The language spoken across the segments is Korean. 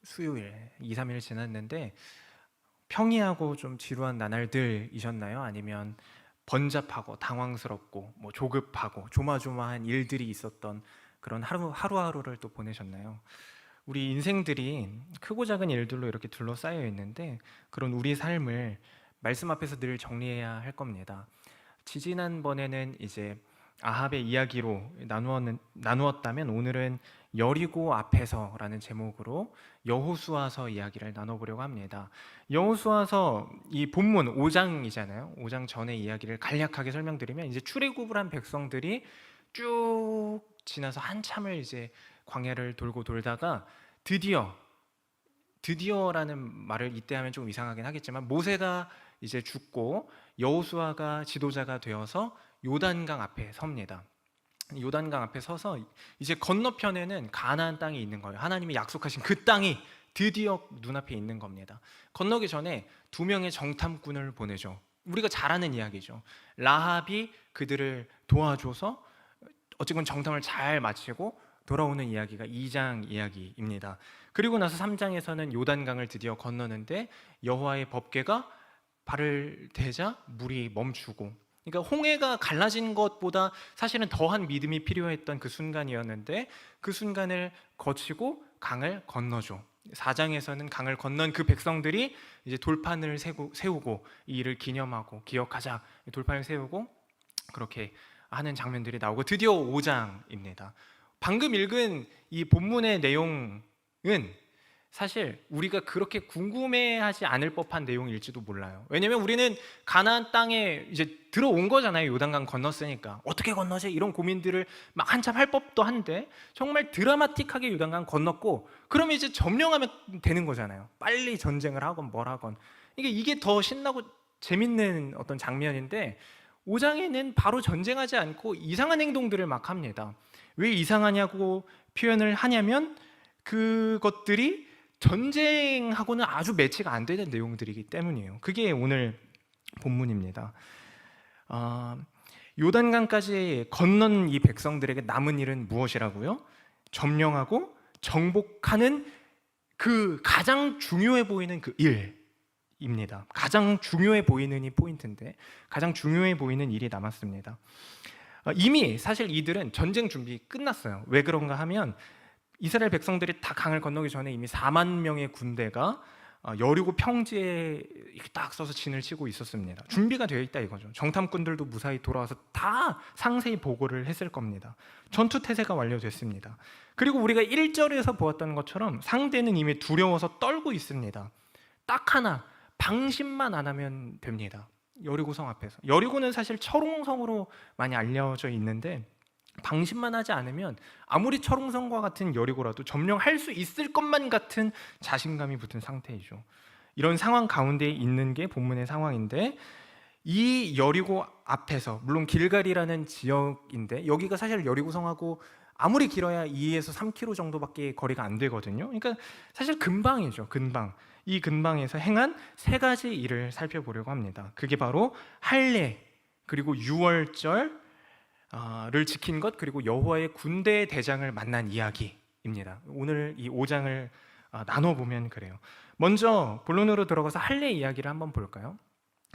수요일 2, 3일 지났는데 평이하고 좀 지루한 나날들이셨나요? 아니면 번잡하고 당황스럽고 뭐 조급하고 조마조마한 일들이 있었던 그런 하루하루를 또 보내셨나요? 우리 인생들이 크고 작은 일들로 이렇게 둘러싸여 있는데 그런 우리 삶을 말씀 앞에서 늘 정리해야 할 겁니다. 지지난번에는 이제 아합의 이야기로 나누었다면 오늘은 여리고 앞에서라는 제목으로 여호수아서 이야기를 나눠보려고 합니다. 여호수아서 이 본문 5장이잖아요. 5장 전의 이야기를 간략하게 설명드리면 이제 출애굽을 한 백성들이 쭉 지나서 한참을 이제 광야를 돌고 돌다가 드디어라는 말을 이때 하면 좀 이상하긴 하겠지만 모세가 이제 죽고 여호수아가 지도자가 되어서 요단강 앞에 섭니다. 요단강 앞에 서서 이제 건너편에는 가나안 땅이 있는 거예요. 하나님이 약속하신 그 땅이 드디어 눈앞에 있는 겁니다. 건너기 전에 두 명의 정탐꾼을 보내죠. 우리가 잘 아는 이야기죠. 라합이 그들을 도와줘서 어쨌건 정탐을 잘 마치고 돌아오는 이야기가 2장 이야기입니다. 그리고 나서 3장에서는 요단강을 드디어 건너는데 여호와의 법궤가 발을 대자 물이 멈추고, 그러니까 홍해가 갈라진 것보다 사실은 더한 믿음이 필요했던 그 순간이었는데 그 순간을 거치고 강을 건너죠. 4장에서는 강을 건넌 그 백성들이 이제 돌판을 세우고 이 일을 기념하고 기억하자 돌판을 세우고 그렇게 하는 장면들이 나오고 드디어 5장입니다. 방금 읽은 이 본문의 내용은 사실 우리가 그렇게 궁금해하지 않을 법한 내용일지도 몰라요. 왜냐면 우리는 가나안 땅에 이제 들어온 거잖아요. 요단강 건넜으니까 어떻게 건너지? 이런 고민들을 막 한참 할 법도 한데 정말 드라마틱하게 요단강 건넜고 그러면 이제 점령하면 되는 거잖아요. 빨리 전쟁을 하건 뭘 하건 이게 더 신나고 재밌는 어떤 장면인데 5장에는 바로 전쟁하지 않고 이상한 행동들을 막 합니다. 왜 이상하냐고 표현을 하냐면 그것들이 전쟁하고는 아주 매치가 안 되는 내용들이기 때문이에요. 그게 오늘 본문입니다. 요단강까지 건넌 이 백성들에게 남은 일은 무엇이라고요? 점령하고 정복하는 그 가장 중요해 보이는 그 일입니다. 가장 중요해 보이는 이 포인트인데 가장 중요해 보이는 일이 남았습니다. 이미 사실 이들은 전쟁 준비 끝났어요. 왜 그런가 하면 이스라엘 백성들이 다 강을 건너기 전에 이미 4만 명의 군대가 여리고 평지에 딱 서서 진을 치고 있었습니다. 준비가 되어 있다 이거죠. 정탐꾼들도 무사히 돌아와서 다 상세히 보고를 했을 겁니다. 전투 태세가 완료됐습니다. 그리고 우리가 1절에서 보았던 것처럼 상대는 이미 두려워서 떨고 있습니다. 딱 하나, 방심만 안 하면 됩니다. 여리고성 앞에서. 여리고는 사실 철옹성으로 많이 알려져 있는데 방심만 하지 않으면 아무리 철옹성과 같은 여리고라도 점령할 수 있을 것만 같은 자신감이 붙은 상태이죠. 이런 상황 가운데 있는 게 본문의 상황인데 이 여리고 앞에서, 물론 길갈이라는 지역인데 여기가 사실 여리고성하고 아무리 길어야 2에서 3km 정도밖에 거리가 안 되거든요. 그러니까 사실 근방이죠. 근방. 이 근방에서 행한 세 가지 일을 살펴보려고 합니다. 그게 바로 할례, 그리고 유월절 를 지킨 것, 그리고 여호와의 군대 대장을 만난 이야기입니다. 오늘 이 5장을 나눠보면 그래요. 먼저 본론으로 들어가서 할례 이야기를 한번 볼까요?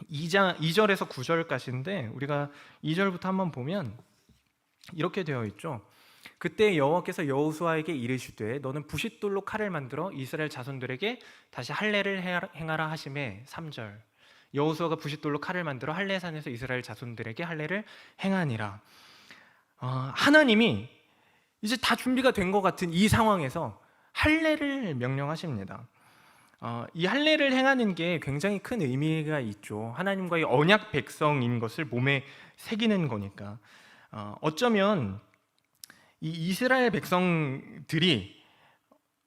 2절에서 9절까지인데 우리가 2절부터 한번 보면 이렇게 되어 있죠. 그때 여호와께서 여호수아에게 이르시되 너는 부싯돌로 칼을 만들어 이스라엘 자손들에게 다시 할례를 행하라 하시매. 3절 여호수아가 부싯돌로 칼을 만들어 할례산에서 이스라엘 자손들에게 할례를 행하니라. 하나님이 이제 다 준비가 된 것 같은 이 상황에서 할례를 명령하십니다. 이 할례를 행하는 게 굉장히 큰 의미가 있죠. 하나님과의 언약 백성인 것을 몸에 새기는 거니까. 어쩌면 이 이스라엘 백성들이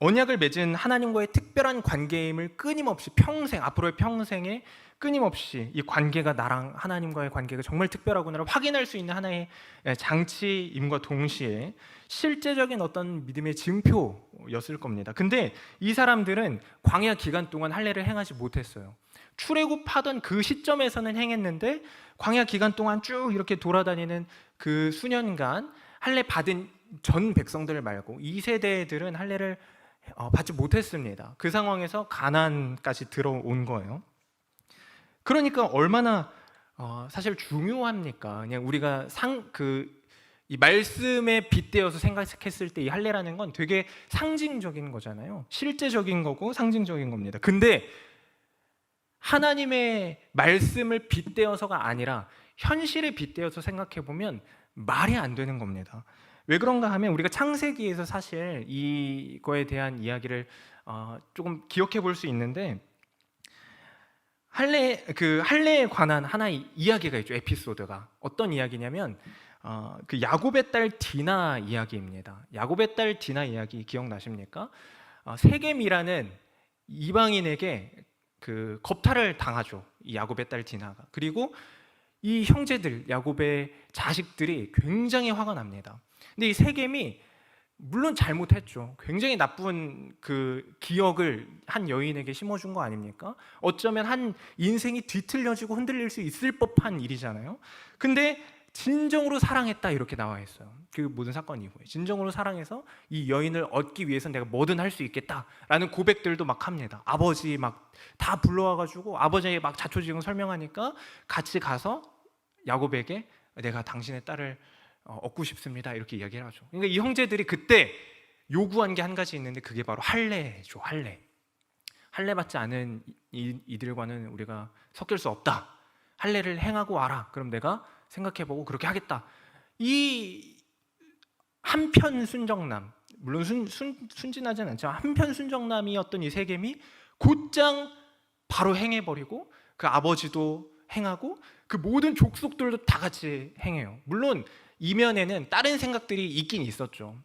언약을 맺은 하나님과의 특별한 관계임을 끊임없이 평생, 앞으로의 평생에 끊임없이 이 관계가 나랑 하나님과의 관계가 정말 특별하구나를 확인할 수 있는 하나의 장치임과 동시에 실제적인 어떤 믿음의 증표였을 겁니다. 근데 이 사람들은 광야 기간 동안 할례를 행하지 못했어요. 출애굽하던 그 시점에서는 행했는데 광야 기간 동안 쭉 이렇게 돌아다니는 그 수년간 할례 받은 전 백성들 말고 2세대들은 할례를 받지 못했습니다. 그 상황에서 가나안까지 들어온 거예요. 그러니까 얼마나 사실 중요합니까? 그냥 우리가 이 말씀에 빗대어서 생각했을 때 이 할례라는 건 되게 상징적인 거잖아요. 실제적인 거고 상징적인 겁니다. 근데 하나님의 말씀을 빗대어서가 아니라 현실에 빗대어서 생각해 보면 말이 안 되는 겁니다. 왜 그런가 하면 우리가 창세기에서 사실 이거에 대한 이야기를 조금 기억해 볼 수 있는데, 할례에 관한 하나의 이야기가 있죠. 에피소드가 어떤 이야기냐면 그 야곱의 딸 디나 이야기입니다. 야곱의 딸 디나 이야기 기억나십니까? 세겜이라는 이방인에게 그 겁탈을 당하죠. 이 야곱의 딸 디나가. 그리고 이 형제들, 야곱의 자식들이 굉장히 화가 납니다. 근데 이 세겜이 물론 잘못했죠. 굉장히 나쁜 그 기억을 한 여인에게 심어준 거 아닙니까? 어쩌면 한 인생이 뒤틀려지고 흔들릴 수 있을 법한 일이잖아요. 근데 진정으로 사랑했다 이렇게 나와 있어요. 그 모든 사건 이후에 진정으로 사랑해서 이 여인을 얻기 위해서 내가 뭐든 할 수 있겠다라는 고백들도 막 합니다. 아버지 막 다 불러와가지고 아버지에게 막 자초지종 설명하니까 같이 가서 야곱에게 내가 당신의 딸을 얻고 싶습니다 이렇게 이야기를 하죠. 그러니까 이 형제들이 그때 요구한 게 한 가지 있는데 그게 바로 할례죠. 할례 받지 않은 이들과는 우리가 섞일 수 없다. 할례를 행하고 와라. 그럼 내가 생각해보고 그렇게 하겠다. 이 한편 순정남, 물론 순진하진 않지만 한편 순정남이었던 이 세겜이 곧장 바로 행해버리고 그 아버지도 행하고 그 모든 족속들도 다 같이 행해요. 물론 이면에는 다른 생각들이 있긴 있었죠.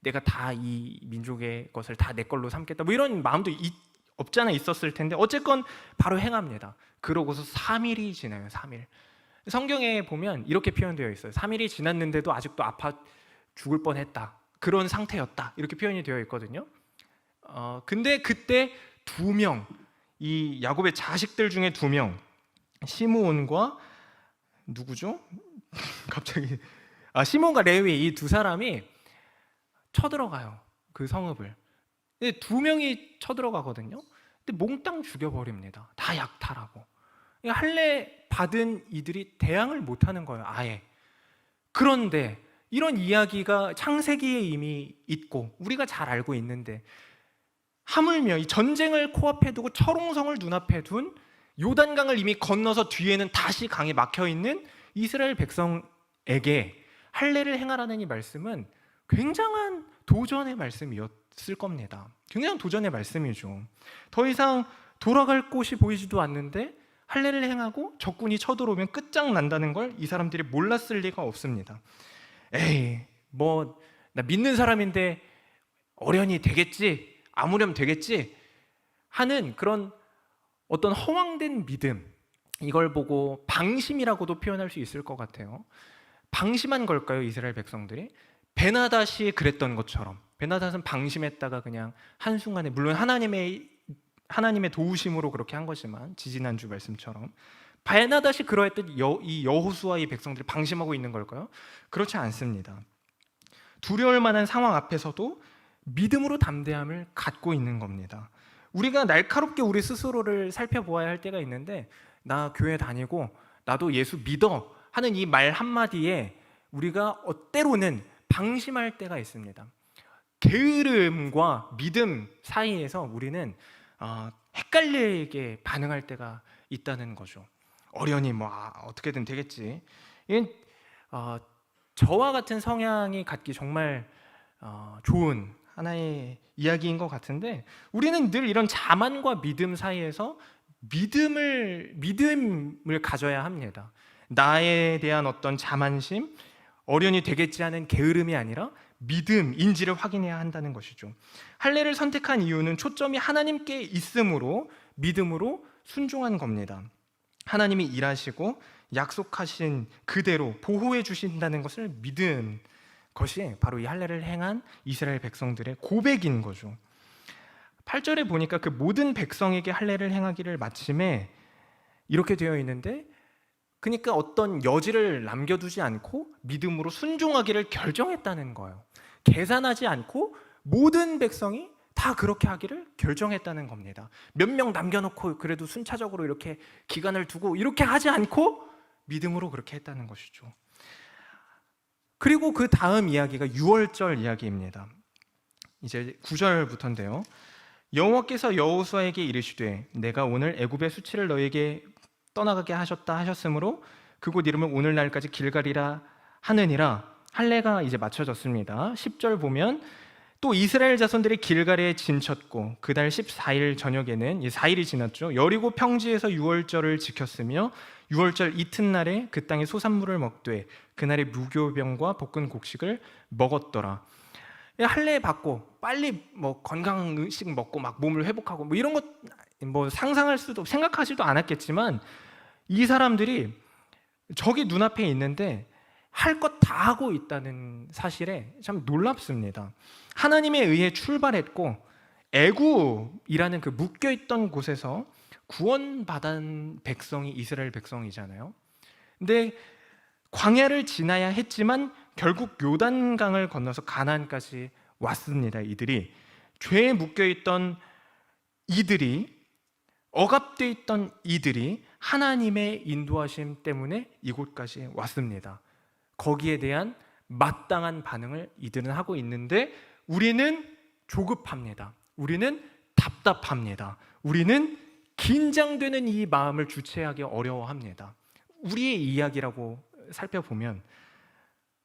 내가 다 이 민족의 것을 다 내 걸로 삼겠다 뭐 이런 마음도 없잖아 있었을 텐데 어쨌건 바로 행합니다. 그러고서 3일이 지나요. 3일. 성경에 보면 이렇게 표현되어 있어요. 3일이 지났는데도 아직도 아파 죽을 뻔했다. 그런 상태였다. 이렇게 표현이 되어 있거든요. 근데 그때 2명, 이 야곱의 자식들 중에 2명, 시므온과 누구죠? 갑자기 시몬과 레위 이 2사람이 쳐들어가요. 그 성읍을. 근데 2명이 쳐들어가거든요. 근데 몽땅 죽여버립니다. 다 약탈하고. 할례 받은 이들이 대항을 못하는 거예요. 아예. 그런데 이런 이야기가 창세기에 이미 있고 우리가 잘 알고 있는데 하물며 이 전쟁을 코앞에 두고 철옹성을 눈앞에 둔 요단강을 이미 건너서 뒤에는 다시 강에 막혀있는 이스라엘 백성에게 할례를 행하라는 이 말씀은 굉장한 도전의 말씀이었을 겁니다. 굉장한 도전의 말씀이죠. 더 이상 돌아갈 곳이 보이지도 않는데 할례를 행하고 적군이 쳐들어오면 끝장난다는 걸 이 사람들이 몰랐을 리가 없습니다. 에이, 뭐 나 믿는 사람인데 어련히 되겠지, 아무렴 되겠지 하는 그런 어떤 허황된 믿음, 이걸 보고 방심이라고도 표현할 수 있을 것 같아요. 방심한 걸까요, 이스라엘 백성들이? 베나닷이 그랬던 것처럼. 베나닷은 방심했다가 그냥 한순간에, 물론 하나님의 도우심으로 그렇게 한 거지만 지지난주 말씀처럼 베나닷이 그러했듯 이 여호수아 이 백성들이 방심하고 있는 걸까요? 그렇지 않습니다. 두려울 만한 상황 앞에서도 믿음으로 담대함을 갖고 있는 겁니다. 우리가 날카롭게 우리 스스로를 살펴보아야 할 때가 있는데, 나 교회 다니고 나도 예수 믿어 하는 이 말 한마디에 우리가 때로는 방심할 때가 있습니다. 게으름과 믿음 사이에서 우리는 헷갈리게 반응할 때가 있다는 거죠. 어련히 어떻게든 되겠지. 이건 저와 같은 성향이 갖기 정말 좋은 하나의 이야기인 것 같은데, 우리는 늘 이런 자만과 믿음 사이에서 믿음을 가져야 합니다. 나에 대한 어떤 자만심, 어련히 되겠지 하는 게으름이 아니라 믿음인지를 확인해야 한다는 것이죠. 할례를 선택한 이유는 초점이 하나님께 있음으로 믿음으로 순종한 겁니다. 하나님이 일하시고 약속하신 그대로 보호해 주신다는 것을 믿은 것이 바로 이 할례를 행한 이스라엘 백성들의 고백인 거죠. 8절에 보니까 그 모든 백성에게 할례를 행하기를 마침에 이렇게 되어 있는데, 그러니까 어떤 여지를 남겨두지 않고 믿음으로 순종하기를 결정했다는 거예요. 계산하지 않고 모든 백성이 다 그렇게 하기를 결정했다는 겁니다. 몇 명 남겨놓고 그래도 순차적으로 이렇게 기간을 두고 이렇게 하지 않고 믿음으로 그렇게 했다는 것이죠. 그리고 그 다음 이야기가 유월절 이야기입니다. 이제 9절부터인데요. 여호와께서 여호수아에게 이르시되 내가 오늘 애굽의 수치를 너에게 떠나가게 하셨다 하셨으므로 그곳 이름을 오늘날까지 길갈이라 하느니라. 할례가 이제 맞춰졌습니다. 10절 보면 또 이스라엘 자손들이 길갈에 진쳤고 그달 14일 저녁에는 4일이 지났죠. 여리고 평지에서 유월절을 지켰으며 유월절 이튿날에 그 땅의 소산물을 먹되 그날에 무교병과 볶은 곡식을 먹었더라. 할례 받고 빨리 뭐 건강 음식 먹고 막 몸을 회복하고 뭐 이런 것 뭐 상상할 수도 생각하지도 않았겠지만 이 사람들이 저기 눈앞에 있는데 할 것 다 하고 있다는 사실에 참 놀랍습니다. 하나님에 의해 출발했고 애굽이라는 그 묶여있던 곳에서 구원받은 백성이 이스라엘 백성이잖아요. 근데 광야를 지나야 했지만 결국 요단강을 건너서 가나안까지 왔습니다. 이들이 죄에 묶여있던 이들이, 억압되어 있던 이들이 하나님의 인도하심 때문에 이곳까지 왔습니다. 거기에 대한 마땅한 반응을 이들은 하고 있는데 우리는 조급합니다. 우리는 답답합니다. 우리는 긴장되는 이 마음을 주체하기 어려워합니다. 우리의 이야기라고 살펴보면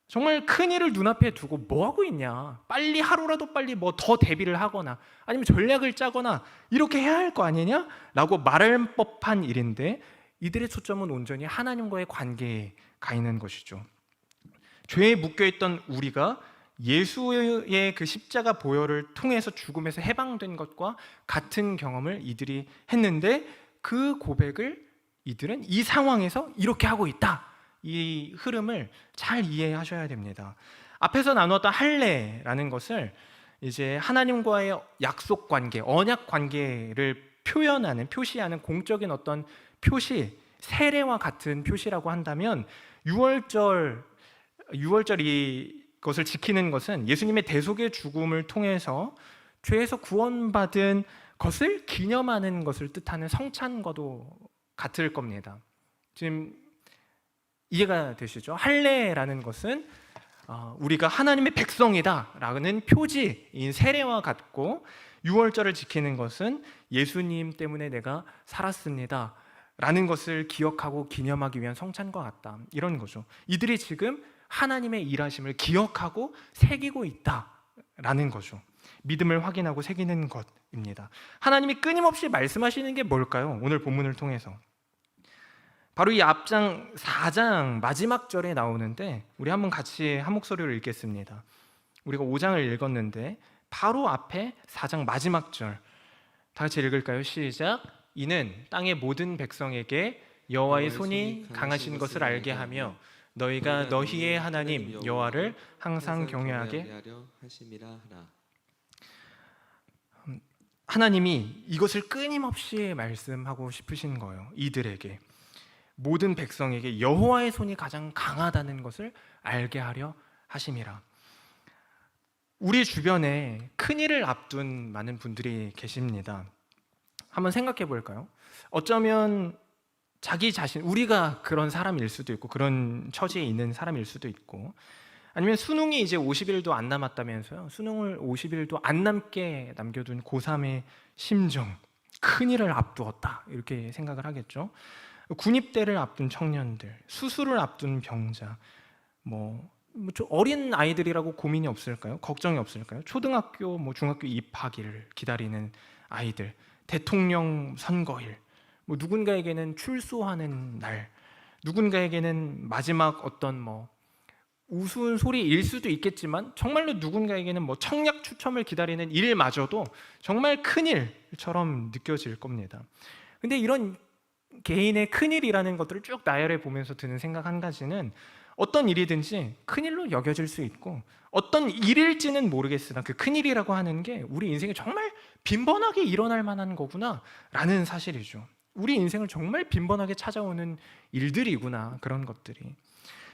정말 큰일을 눈앞에 두고 뭐 하고 있냐, 빨리 하루라도 빨리 뭐 더 대비를 하거나 아니면 전략을 짜거나 이렇게 해야 할 거 아니냐? 라고 말할 법한 일인데 이들의 초점은 온전히 하나님과의 관계에 가 있는 것이죠. 죄에 묶여있던 우리가 예수의 그 십자가 보혈을 통해서 죽음에서 해방된 것과 같은 경험을 이들이 했는데 그 고백을 이들은 이 상황에서 이렇게 하고 있다. 이 흐름을 잘 이해하셔야 됩니다. 앞에서 나누었던 할례라는 것을 이제 하나님과의 약속 관계, 언약 관계를 표현하는, 표시하는 공적인 어떤 표시, 세례와 같은 표시라고 한다면 유월절 이것을 지키는 것은 예수님의 대속의 죽음을 통해서 죄에서 구원받은 것을 기념하는 것을 뜻하는 성찬과도 같을 겁니다. 지금 이해가 되시죠? 할례라는 것은 우리가 하나님의 백성이다라는 표지인 세례와 같고 유월절을 지키는 것은 예수님 때문에 내가 살았습니다 라는 것을 기억하고 기념하기 위한 성찬과 같다, 이런 거죠. 이들이 지금 하나님의 일하심을 기억하고 새기고 있다라는 거죠. 믿음을 확인하고 새기는 것입니다. 하나님이 끊임없이 말씀하시는 게 뭘까요? 오늘 본문을 통해서 바로 이 앞장 4장 마지막 절에 나오는데 우리 한번 같이 한 목소리로 읽겠습니다. 우리가 5장을 읽었는데 바로 앞에 4장 마지막 절 다 같이 읽을까요? 시작. 이는 땅의 모든 백성에게 여호와의 손이 강하신 것을 알게 하며 너희가 너희의 하나님 여호와를 항상 경외하게 하심이라. 하나님이 이것을 끊임없이 말씀하고 싶으신 거예요. 이들에게, 모든 백성에게 여호와의 손이 가장 강하다는 것을 알게 하려 하심이라. 우리 주변에 큰일을 앞둔 많은 분들이 계십니다. 한번 생각해 볼까요? 어쩌면 자기 자신, 우리가 그런 사람일 수도 있고 그런 처지에 있는 사람일 수도 있고, 아니면 수능이 이제 50일도 안 남았다면서요. 수능을 50일도 안 남게 남겨둔 고3의 심정, 큰일을 앞두었다 이렇게 생각을 하겠죠. 군입대를 앞둔 청년들, 수술을 앞둔 병자, 어린 아이들이라고 고민이 없을까요? 걱정이 없을까요? 초등학교, 중학교 입학일을 기다리는 아이들, 대통령 선거일, 누군가에게는 출소하는 날, 누군가에게는 마지막 어떤 우스운 소리일 수도 있겠지만 정말로 누군가에게는 청약 추첨을 기다리는 일마저도 정말 큰일처럼 느껴질 겁니다. 근데 이런 개인의 큰일이라는 것들을 쭉 나열해 보면서 드는 생각 한 가지는, 어떤 일이든지 큰일로 여겨질 수 있고 어떤 일일지는 모르겠으나 그 큰일이라고 하는 게 우리 인생에 정말 빈번하게 일어날 만한 거구나 라는 사실이죠. 우리 인생을 정말 빈번하게 찾아오는 일들이구나, 그런 것들이.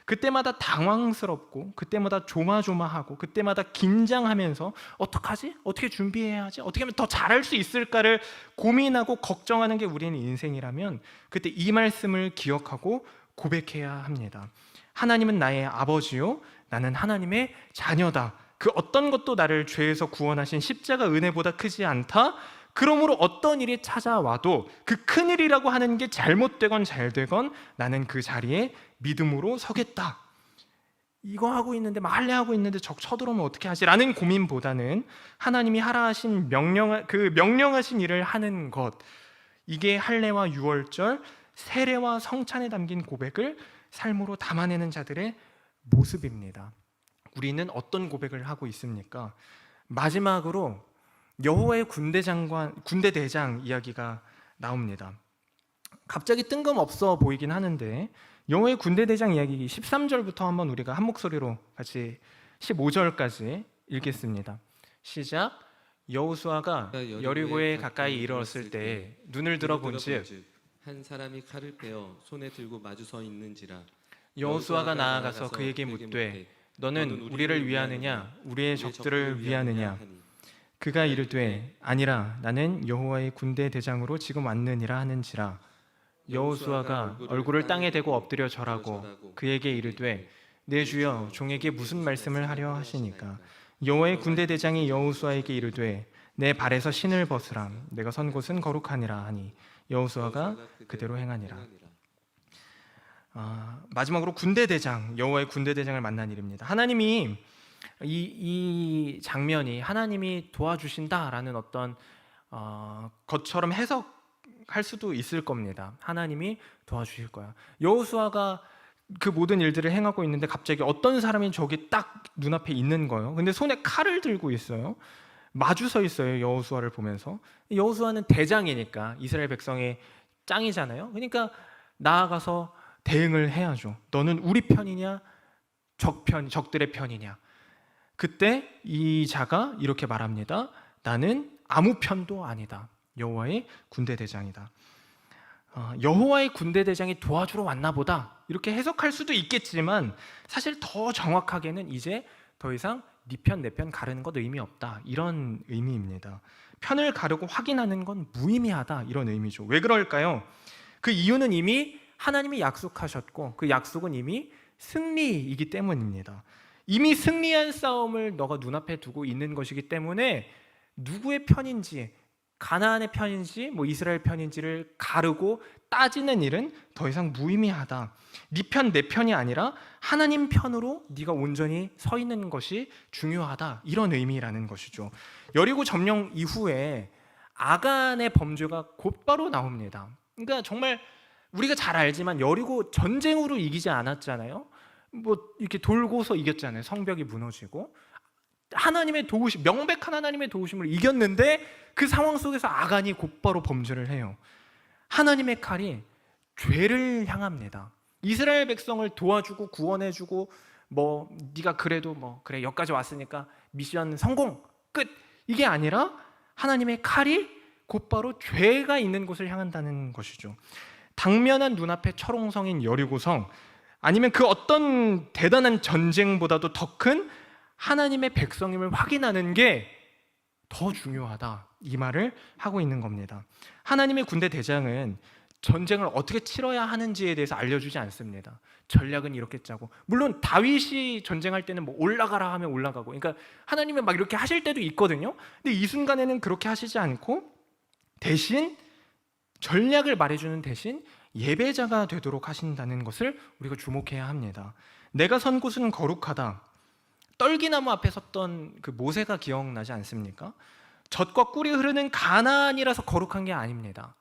그때마다 당황스럽고 그때마다 조마조마하고 그때마다 긴장하면서 어떡하지? 어떻게 준비해야 하지? 어떻게 하면 더 잘할 수 있을까를 고민하고 걱정하는 게 우리는 인생이라면 그때 이 말씀을 기억하고 고백해야 합니다. 하나님은 나의 아버지요 나는 하나님의 자녀다. 그 어떤 것도 나를 죄에서 구원하신 십자가 은혜보다 크지 않다. 그러므로 어떤 일이 찾아와도 그 큰일이라고 하는 게 잘못되건 잘되건 나는 그 자리에 믿음으로 서겠다. 이거 하고 있는데 할례하고 있는데 쳐들어오면 어떻게 하지? 라는 고민보다는 하나님이 하라 하신 명령하신 일을 하는 것, 이게 할례와 유월절, 세례와 성찬에 담긴 고백을 삶으로 담아내는 자들의 모습입니다. 우리는 어떤 고백을 하고 있습니까? 마지막으로 여호와의 군대대장 이야기가 나옵니다. 갑자기 뜬금없어 보이긴 하는데 여호와의 군대대장 이야기 13절부터 한번 우리가 한 목소리로 같이 15절까지 읽겠습니다. 시작. 여호수아가 여리고에 가까이 이르렀을 때 눈을 들어 본즉 한 사람이 칼을 빼어 손에 들고 마주 서 있는지라. 여호수아가 나아가서 그에게 묻되 너는 우리를 위하느냐 우리의 적들을 위하느냐. 그가 이르되 아니라 나는 여호와의 군대 대장으로 지금 왔느니라 하는지라. 여호수아가 얼굴을 땅에 대고 엎드려 절하고 그에게 이르되 내 주여 종에게 무슨 말씀을 하려 하시니까. 여호와의 군대 대장이 여호수아에게 이르되 내 발에서 신을 벗으라. 내가 선 곳은 거룩하니라 하니 여호수아가 그대로 행하니라. 마지막으로 군대대장, 여호와의 군대대장을 만난 일입니다. 하나님이 이 장면이 하나님이 도와주신다라는 어떤 것처럼 해석할 수도 있을 겁니다. 하나님이 도와주실 거야. 여호수아가 그 모든 일들을 행하고 있는데 갑자기 어떤 사람이 저기 딱 눈앞에 있는 거예요. 근데 손에 칼을 들고 있어요. 마주 서 있어요. 여호수아를 보면서. 여호수아는 대장이니까 이스라엘 백성의 짱이잖아요. 그러니까 나아가서 대응을 해야죠. 너는 우리 편이냐 적들의 편이냐. 그때 이 자가 이렇게 말합니다. 나는 아무 편도 아니다. 여호와의 군대대장이다. 여호와의 군대대장이 도와주러 왔나 보다 이렇게 해석할 수도 있겠지만 사실 더 정확하게는 이제 더 이상 네 편 내 편 가르는 것 의미 없다 이런 의미입니다. 편을 가르고 확인하는 건 무의미하다 이런 의미죠. 왜 그럴까요? 그 이유는 이미 하나님이 약속하셨고 그 약속은 이미 승리이기 때문입니다. 이미 승리한 싸움을 너가 눈앞에 두고 있는 것이기 때문에 누구의 편인지 가나안의 편인지 이스라엘 편인지를 가르고 따지는 일은 더 이상 무의미하다. 네 편 내 편이 아니라 하나님 편으로 네가 온전히 서 있는 것이 중요하다 이런 의미라는 것이죠. 여리고 점령 이후에 아간의 범죄가 곧바로 나옵니다. 그러니까 정말 우리가 잘 알지만 여리고 전쟁으로 이기지 않았잖아요. 이렇게 돌고서 이겼잖아요. 성벽이 무너지고 하나님의 도우심, 명백한 하나님의 도우심을 이겼는데 그 상황 속에서 아간이 곧바로 범죄를 해요. 하나님의 칼이 죄를 향합니다. 이스라엘 백성을 도와주고 구원해주고 네가 그래도 그래 여기까지 왔으니까 미션 성공 끝 이게 아니라 하나님의 칼이 곧바로 죄가 있는 곳을 향한다는 것이죠. 당면한 눈앞에 철옹성인 여리고성 아니면 그 어떤 대단한 전쟁보다도 더 큰 하나님의 백성임을 확인하는 게 더 중요하다 이 말을 하고 있는 겁니다. 하나님의 군대 대장은 전쟁을 어떻게 치러야 하는지에 대해서 알려주지 않습니다. 전략은 이렇게 짜고 물론 다윗이 전쟁할 때는 올라가라 하면 올라가고 그러니까 하나님이 막 이렇게 하실 때도 있거든요. 근데 이 순간에는 그렇게 하시지 않고 대신 전략을 말해주는 대신 예배자가 되도록 하신다는 것을 우리가 주목해야 합니다. 내가 선 곳은 거룩하다. 떨기나무 앞에 섰던 그 모세가 기억나지 않습니까? 젖과 꿀이 흐르는 가나안이라서 거룩한 게 아닙니다.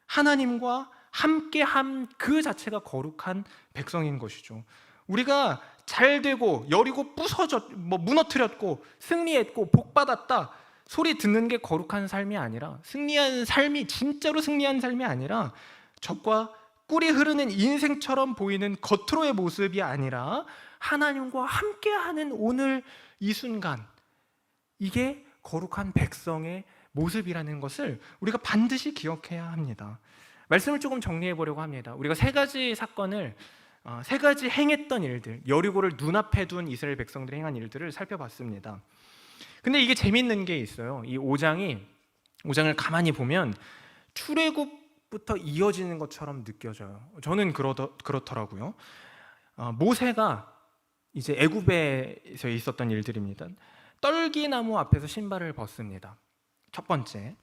하나님과 함께함 그 자체가 거룩한 백성인 것이죠. 우리가 잘 되고 여리고 무너뜨렸고 승리했고 복받았다 소리 듣는 게 거룩한 삶이 아니라 승리한 삶이 진짜로 승리한 삶이 아니라 젖과 꿀이 흐르는 인생처럼 보이는 겉으로의 모습이 아니라 하나님과 함께하는 오늘 이 순간 이게 거룩한 백성의 모습이라는 것을 우리가 반드시 기억해야 합니다. 말씀을 조금 정리해 보려고 합니다. 우리가 세 가지 사건을 세 가지 행했던 일들, 여리고를 눈앞에 둔 이스라엘 백성들이 행한 일들을 살펴봤습니다. 근데 이게 재밌는 게 있어요. 이 5장을 가만히 보면 출애굽부터 이어지는 것처럼 느껴져요. 저는 그렇더라고요. 모세가 이제 애굽에서 있었던 일들입니다. 떨기나무 앞에서 신발을 벗습니다. 첫 번째.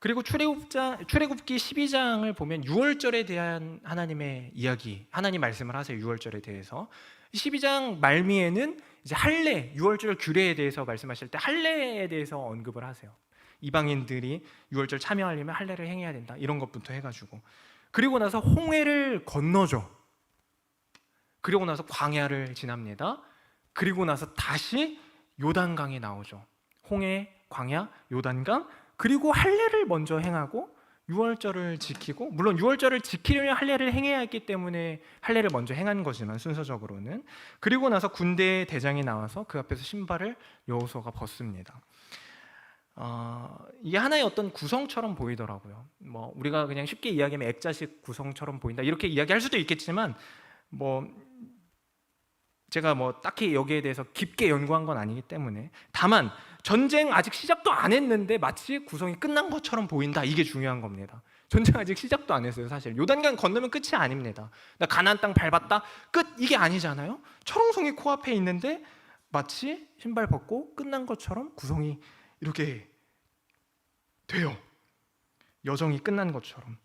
그리고 출애굽기 12장을 보면 유월절에 대한 하나님의 이야기, 하나님 말씀을 하세요. 유월절에 대해서 12장 말미에는 이제 할례, 유월절 규례에 대해서 말씀하실 때 할례에 대해서 언급을 하세요. 이방인들이 유월절 참여하려면 할례를 행해야 된다, 이런 것부터 해가지고, 그리고 나서 홍해를 건너죠. 그리고 나서 광야를 지납니다. 그리고 나서 다시 요단강에 나오죠. 홍해, 광야, 요단강, 그리고 할례를 먼저 행하고 유월절을 지키고, 물론 유월절을 지키려면 할례를 행해야 했기 때문에 할례를 먼저 행한 거지만 순서적으로는, 그리고 나서 군대 대장이 나와서 그 앞에서 신발을 여호수아가 벗습니다. 이게 하나의 어떤 구성처럼 보이더라고요. 뭐 우리가 그냥 쉽게 이야기하면 액자식 구성처럼 보인다, 이렇게 이야기할 수도 있겠지만, 뭐 제가 뭐 딱히 여기에 대해서 깊게 연구한 건 아니기 때문에, 다만 전쟁 아직 시작도 안 했는데 마치 구성이 끝난 것처럼 보인다, 이게 중요한 겁니다. 전쟁 아직 시작도 안 했어요. 사실 요단강 건너면 끝이 아닙니다. 나 가나안 땅 밟았다, 끝, 이게 아니잖아요. 철옹성이 코앞에 있는데 마치 신발 벗고 끝난 것처럼 구성이 이렇게 돼요. 여정이 끝난 것처럼.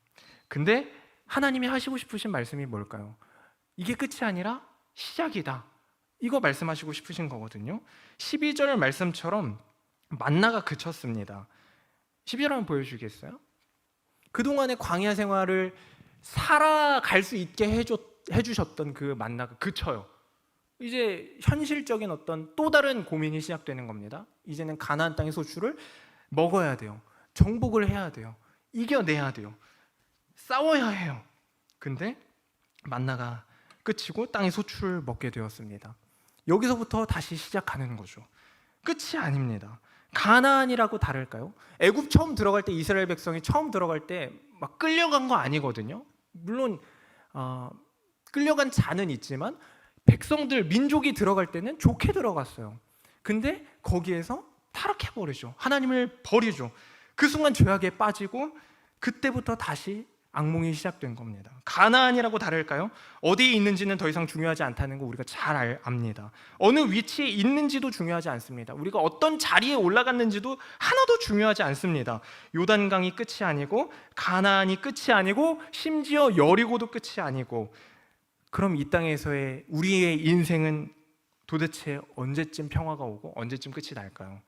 근데 하나님이 하시고 싶으신 말씀이 뭘까요? 이게 끝이 아니라 시작이다, 이거 말씀하시고 싶으신 거거든요. 12절 말씀처럼 만나가 그쳤습니다. 12절 한번 보여주겠어요? 그동안의 광야 생활을 살아갈 수 있게 해주셨던 그 만나가 그쳐요. 이제 현실적인 어떤 또 다른 고민이 시작되는 겁니다. 이제는 가나안 땅의 소출을 먹어야 돼요. 정복을 해야 돼요. 이겨내야 돼요. 싸워야 해요. 근데 만나가 끝이고 땅의 소출을 먹게 되었습니다. 여기서부터 다시 시작하는 거죠. 끝이 아닙니다. 가나안이라고 다를까요? 애굽 처음 들어갈 때, 이스라엘 백성이 처음 들어갈 때 막 끌려간 거 아니거든요. 물론 끌려간 자는 있지만 백성들, 민족이 들어갈 때는 좋게 들어갔어요. 근데 거기에서 타락해버리죠. 하나님을 버리죠. 그 순간 죄악에 빠지고 그때부터 다시 악몽이 시작된 겁니다. 가나안이라고 다를까요? 어디에 있는지는 더 이상 중요하지 않다는 거 우리가 잘 압니다. 어느 위치에 있는지도 중요하지 않습니다. 우리가 어떤 자리에 올라갔는지도 하나도 중요하지 않습니다. 요단강이 끝이 아니고 가나안이 끝이 아니고 심지어 여리고도 끝이 아니고, 그럼 이 땅에서의 우리의 인생은 도대체 언제쯤 평화가 오고 언제쯤 끝이 날까요?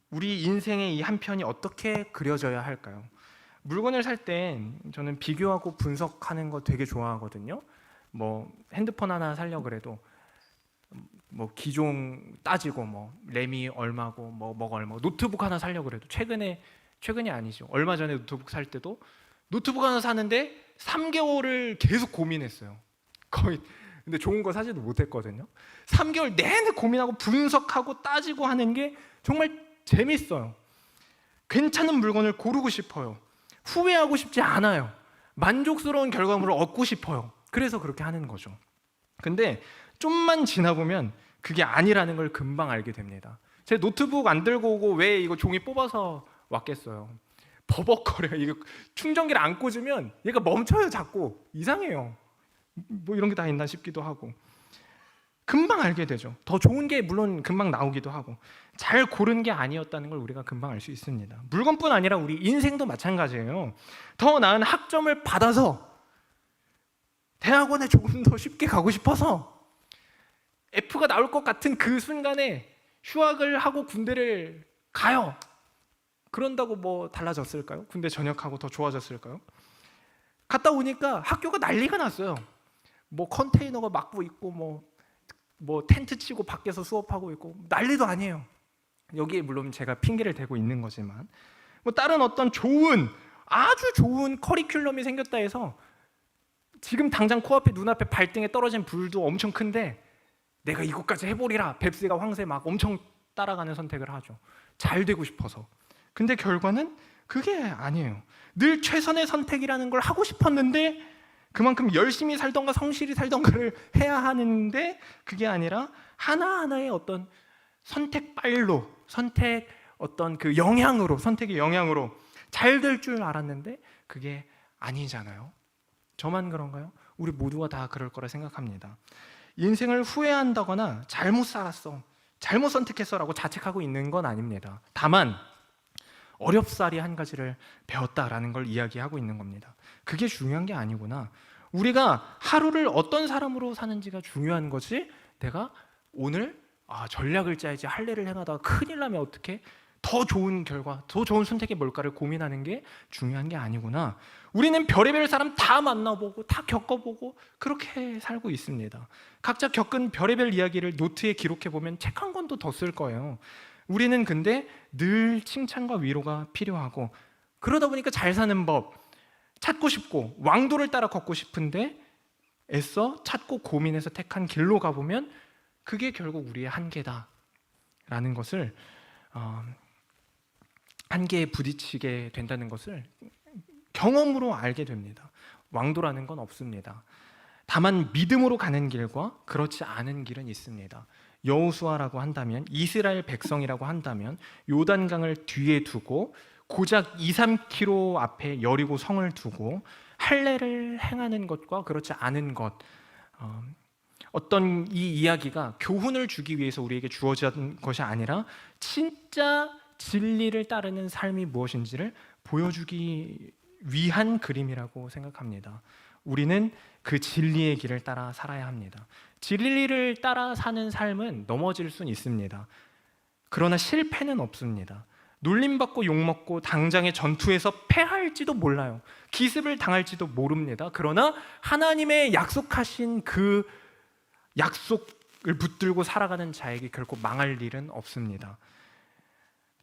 우리 인생의 이 한 편이 어떻게 그려져야 할까요? 물건을 살 때 저는 비교하고 분석하는 거 되게 좋아하거든요. 뭐 핸드폰 하나 살려 그래도 뭐 기종 따지고, 뭐 램이 얼마고 뭐가 얼마고, 노트북 하나 살려 그래도 최근이 아니죠. 얼마 전에 노트북 살 때도 노트북 하나 사는데 3개월을 계속 고민했어요. 거의. 근데 좋은 거 사지도 못했거든요. 3개월 내내 고민하고 분석하고 따지고 하는 게 정말 재밌어요. 괜찮은 물건을 고르고 싶어요. 후회하고 싶지 않아요. 만족스러운 결과물을 얻고 싶어요. 그래서 그렇게 하는 거죠. 근데 좀만 지나보면 그게 아니라는 걸 금방 알게 됩니다. 제 노트북 안 들고 오고 왜 이거 종이 뽑아서 왔겠어요. 버벅거려요. 이거 충전기를 안 꽂으면 얘가 멈춰요. 자꾸 이상해요. 뭐 이런 게 다 있나 싶기도 하고. 금방 알게 되죠. 더 좋은 게 물론 금방 나오기도 하고, 잘 고른 게 아니었다는 걸 우리가 금방 알 수 있습니다. 물건뿐 아니라 우리 인생도 마찬가지예요. 더 나은 학점을 받아서 대학원에 조금 더 쉽게 가고 싶어서 F가 나올 것 같은 그 순간에 휴학을 하고 군대를 가요. 그런다고 뭐 달라졌을까요? 군대 전역하고 더 좋아졌을까요? 갔다 오니까 학교가 난리가 났어요. 뭐 컨테이너가 막고 있고 뭐 텐트 치고 밖에서 수업하고 있고 난리도 아니에요. 여기에 물론 제가 핑계를 대고 있는 거지만, 뭐 다른 어떤 아주 좋은 커리큘럼이 생겼다 해서 지금 당장 코앞에 눈앞에 발등에 떨어진 불도 엄청 큰데 내가 이것까지 해보리라, 뱁새가 황새 막 엄청 따라가는 선택을 하죠. 잘 되고 싶어서. 근데 결과는 그게 아니에요. 늘 최선의 선택이라는 걸 하고 싶었는데 그만큼 열심히 살던가 성실히 살던가를 해야 하는데 그게 아니라 하나하나의 어떤 선택빨로, 선택의 영향으로 잘 될 줄 알았는데 그게 아니잖아요. 저만 그런가요? 우리 모두가 다 그럴 거라 생각합니다. 인생을 후회한다거나 잘못 살았어, 잘못 선택했어라고 자책하고 있는 건 아닙니다. 다만 어렵사리 한 가지를 배웠다라는 걸 이야기하고 있는 겁니다. 그게 중요한 게 아니구나. 우리가 하루를 어떤 사람으로 사는지가 중요한 거지, 내가 오늘 전략을 짜야지, 할례를 행하다가 큰일 나면 어떻게, 더 좋은 결과, 더 좋은 선택이 뭘까를 고민하는 게 중요한 게 아니구나. 우리는 별의별 사람 다 만나보고 다 겪어보고 그렇게 살고 있습니다. 각자 겪은 별의별 이야기를 노트에 기록해보면 책 한 권도 더 쓸 거예요. 우리는 근데 늘 칭찬과 위로가 필요하고, 그러다 보니까 잘 사는 법 찾고 싶고 왕도를 따라 걷고 싶은데 애써 찾고 고민해서 택한 길로 가보면 그게 결국 우리의 한계다라는 것을, 한계에 부딪히게 된다는 것을 경험으로 알게 됩니다. 왕도라는 건 없습니다. 다만 믿음으로 가는 길과 그렇지 않은 길은 있습니다. 여호수아라고 한다면, 이스라엘 백성이라고 한다면 요단강을 뒤에 두고 고작 2-3km 앞에 여리고 성을 두고 할례를 행하는 것과 그렇지 않은 것, 어떤 이 이야기가 교훈을 주기 위해서 우리에게 주어진 것이 아니라 진짜 진리를 따르는 삶이 무엇인지를 보여주기 위한 그림이라고 생각합니다. 우리는 그 진리의 길을 따라 살아야 합니다. 진리를 따라 사는 삶은 넘어질 수는 있습니다. 그러나 실패는 없습니다. 놀림받고 욕먹고 당장의 전투에서 패할지도 몰라요. 기습을 당할지도 모릅니다. 그러나 하나님의 약속하신 그 약속을 붙들고 살아가는 자에게 결코 망할 일은 없습니다.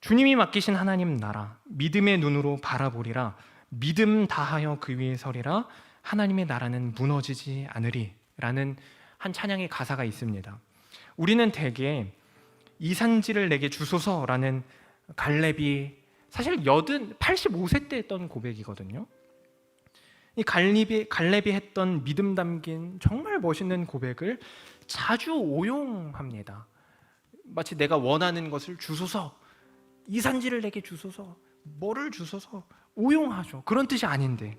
주님이 맡기신 하나님 나라, 믿음의 눈으로 바라보리라. 믿음 다하여 그 위에 서리라. 하나님의 나라는 무너지지 않으리 라는 한 찬양의 가사가 있습니다. 우리는 대개 이 산지를 내게 주소서라는 갈렙이 사실 85세 때 했던 고백이거든요. 이 갈렙이 했던 믿음 담긴 정말 멋있는 고백을 자주 오용합니다. 마치 내가 원하는 것을 주소서, 이 산지를 내게 주소서, 뭐를 주소서, 오용하죠. 그런 뜻이 아닌데,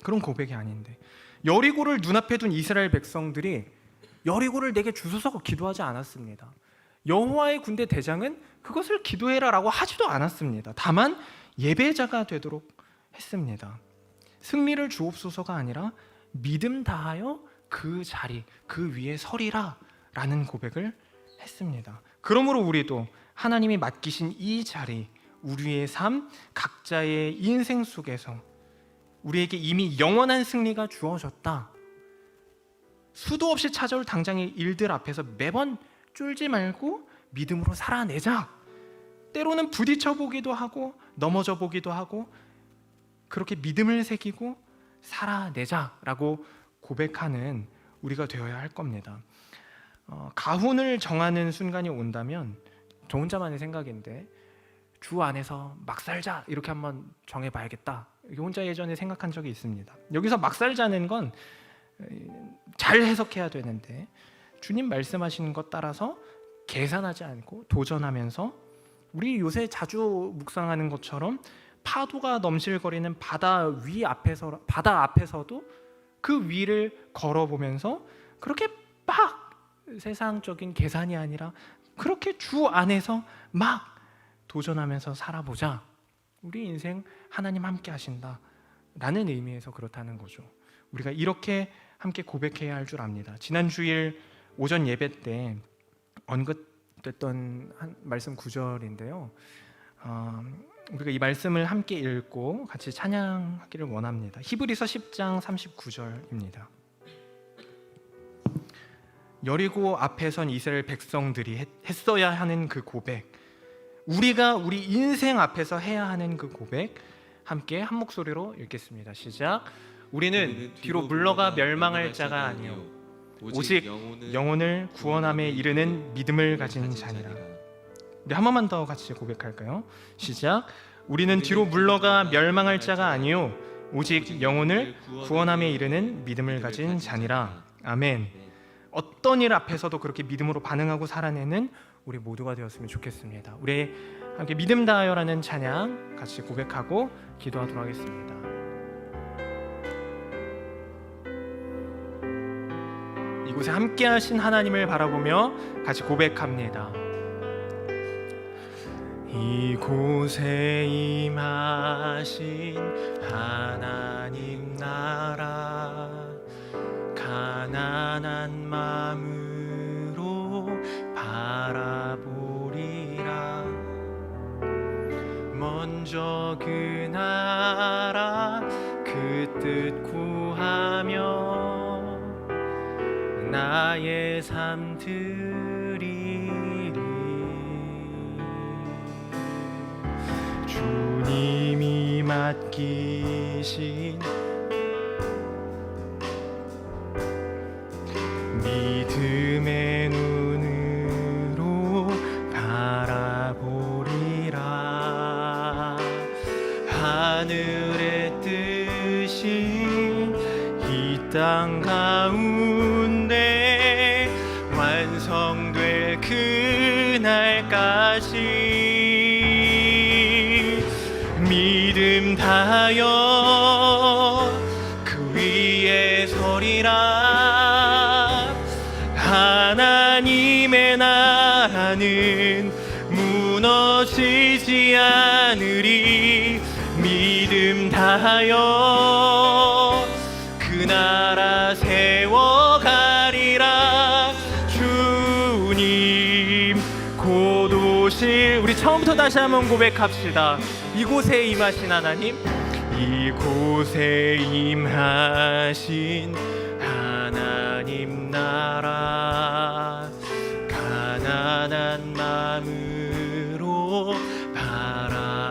그런 고백이 아닌데, 여리고를 눈앞에 둔 이스라엘 백성들이 여리고를 내게 주소서 기도하지 않았습니다. 여호와의 군대 대장은 그것을 기도해라라고 하지도 않았습니다. 다만 예배자가 되도록 했습니다. 승리를 주옵소서가 아니라 믿음 다하여 그 자리, 그 위에 서리라 라는 고백을 했습니다. 그러므로 우리도 하나님이 맡기신 이 자리, 우리의 삶, 각자의 인생 속에서 우리에게 이미 영원한 승리가 주어졌다. 수도 없이 찾아올 당장의 일들 앞에서 매번 쫄지 말고 믿음으로 살아내자. 때로는 부딪혀 보기도 하고 넘어져 보기도 하고 그렇게 믿음을 새기고 살아내자라고 고백하는 우리가 되어야 할 겁니다. 가훈을 정하는 순간이 온다면, 저 혼자만의 생각인데 주 안에서 막 살자 이렇게 한번 정해봐야겠다. 혼자 예전에 생각한 적이 있습니다. 여기서 막 살자는 건 잘 해석해야 되는데, 주님 말씀하시는 것 따라서 계산하지 않고 도전하면서, 우리 요새 자주 묵상하는 것처럼 파도가 넘실거리는 바다 앞에서도 그 위를 걸어보면서 그렇게 막 세상적인 계산이 아니라 그렇게 주 안에서 막 도전하면서 살아보자. 우리 인생 하나님 함께 하신다 라는 의미에서 그렇다는 거죠. 우리가 이렇게 함께 고백해야 할 줄 압니다. 지난 주일 오전 예배 때 언급됐던 한 말씀 구절인데요, 우리가 이 말씀을 함께 읽고 같이 찬양하기를 원합니다. 히브리서 10장 39절입니다. 여리고 앞에 선 이스라엘 백성들이 했어야 하는 그 고백, 우리가 우리 인생 앞에서 해야 하는 그 고백, 함께 한 목소리로 읽겠습니다. 시작. 우리는 뒤로 물러가 멸망할 자가 아니요 오직 영혼을 구원함에 이르는 믿음을 가진 자니라. 우리 한 번만 더 같이 고백할까요? 시작. 우리는 뒤로 물러가 멸망할 자가 아니요 오직 영혼을 구원함에 이르는 믿음을 가진 자니라. 아멘. 어떤 일 앞에서도 그렇게 믿음으로 반응하고 살아내는 우리 모두가 되었으면 좋겠습니다. 우리 함께 믿음 다하여라는 찬양 같이 고백하고 기도하도록 하겠습니다. 이곳에 함께 하신 하나님을 바라보며 같이 고백합니다. 이곳에 임하신 하나님 나라 가난한 마음으로 바라보리라. 먼저 그 나라 그 뜻 구하며 나의 삶 드리리. 주님이 맡기신 믿음의 눈으로 바라보리라. 하늘의 뜻이 이 땅 가운데 완성될 그날까지 믿음 다하여 그 위에 서리라. 하나님의 나라는 무너지지 않으리. 믿음 다하여 그 나라 세워가리라. 주님 곧 오실. 우리 처음부터 다시 한번 고백합시다. 이곳에 임하신 하나님, 이곳에 임하신 하나님 나라 가난한 마음으로 바라보리라.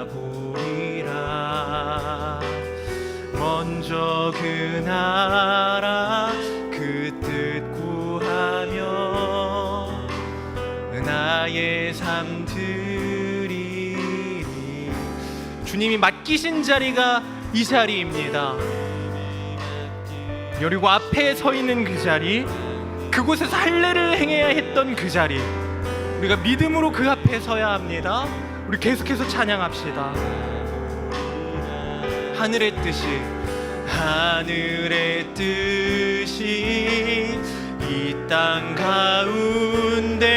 먼저 그 나라 그 뜻 구하며 나의 삶 드리리. 주님이 맡기신 자리가 이 자리입니다. 여리고 앞에 서 있는 그 자리, 그곳에서 할례를 행해야 했던 그 자리, 우리가 믿음으로 그 앞에 서야 합니다. 우리 계속해서 찬양합시다. 하늘의 뜻이 이 땅 가운데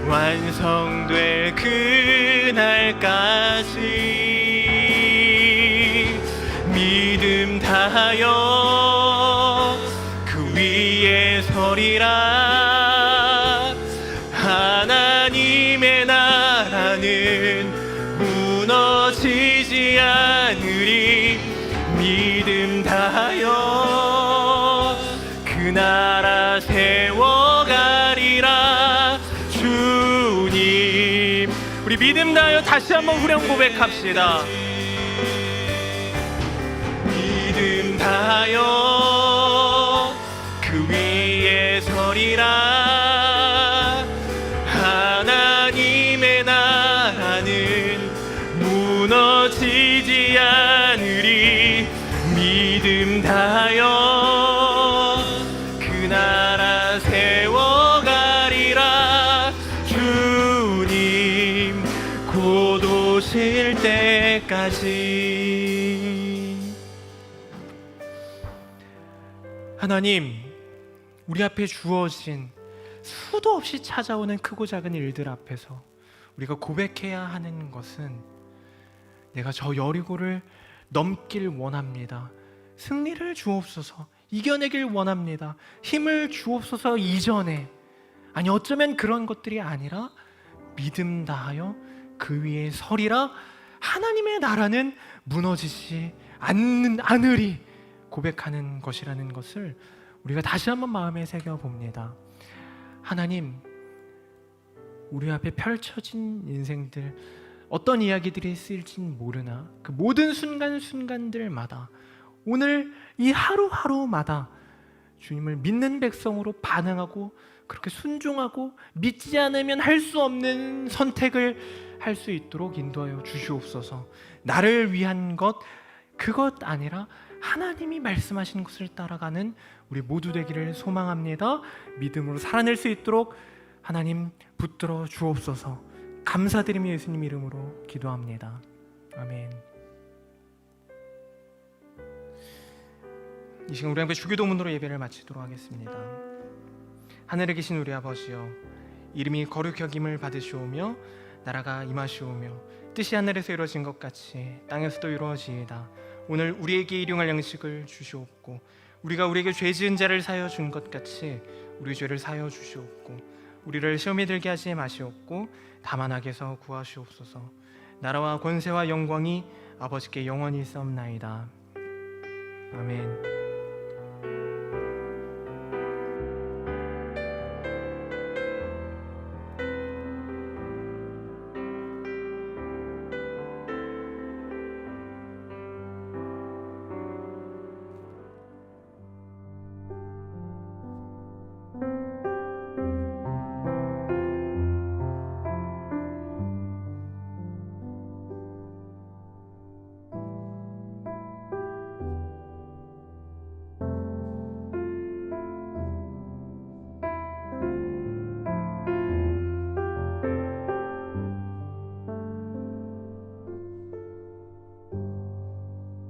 완성될 그날까지 믿음 다하여 그 위에 서리라. 하나님의 나라는 무너지지 않으리. 믿음 다하여 그 나라 세워가리라. 주님, 우리 믿음 다하여 다시 한번 후렴 고백합시다. 믿음 다하여 그 위에 서리라. 하나님의 나라는 무너지지 않으리. 믿음 다하여 그 나라 세워가리라. 주님 곧 오실 때까지. 하나님, 우리 앞에 주어진 수도 없이 찾아오는 크고 작은 일들 앞에서 우리가 고백해야 하는 것은 내가 저 여리고를 넘길 원합니다. 승리를 주옵소서. 이겨내길 원합니다. 힘을 주옵소서. 이전에, 아니 어쩌면 그런 것들이 아니라 믿음 다하여 그 위에 서리라. 하나님의 나라는 무너지지 않으리 고백하는 것이라는 것을 우리가 다시 한번 마음에 새겨봅니다. 하나님, 우리 앞에 펼쳐진 인생들, 어떤 이야기들이 쓰일진 모르나 그 모든 순간순간들마다, 오늘 이 하루하루마다 주님을 믿는 백성으로 반응하고 그렇게 순종하고 믿지 않으면 할 수 없는 선택을 할 수 있도록 인도하여 주시옵소서. 나를 위한 것, 그것 아니라 하나님이 말씀하신 것을 따라가는 우리 모두 되기를 소망합니다. 믿음으로 살아낼 수 있도록 하나님 붙들어 주옵소서. 감사드리며 예수님 이름으로 기도합니다. 아멘. 이 시간 우리 함께 주기도문으로 예배를 마치도록 하겠습니다. 하늘에 계신 우리 아버지여, 이름이 거룩히 여김을 받으시오며 나라가 임하시오며 뜻이 하늘에서 이루어진 것 같이 땅에서도 이루어지이다. 오늘 우리에게 일용할 양식을 주시옵고 우리가 우리에게 죄 지은 자를 사하여 준 것 같이 우리 죄를 사하여 주시옵고 우리를 시험에 들게 하지 마시옵고 다만 악에서 구하시옵소서. 나라와 권세와 영광이 아버지께 영원히 있사옵나이다. 아멘.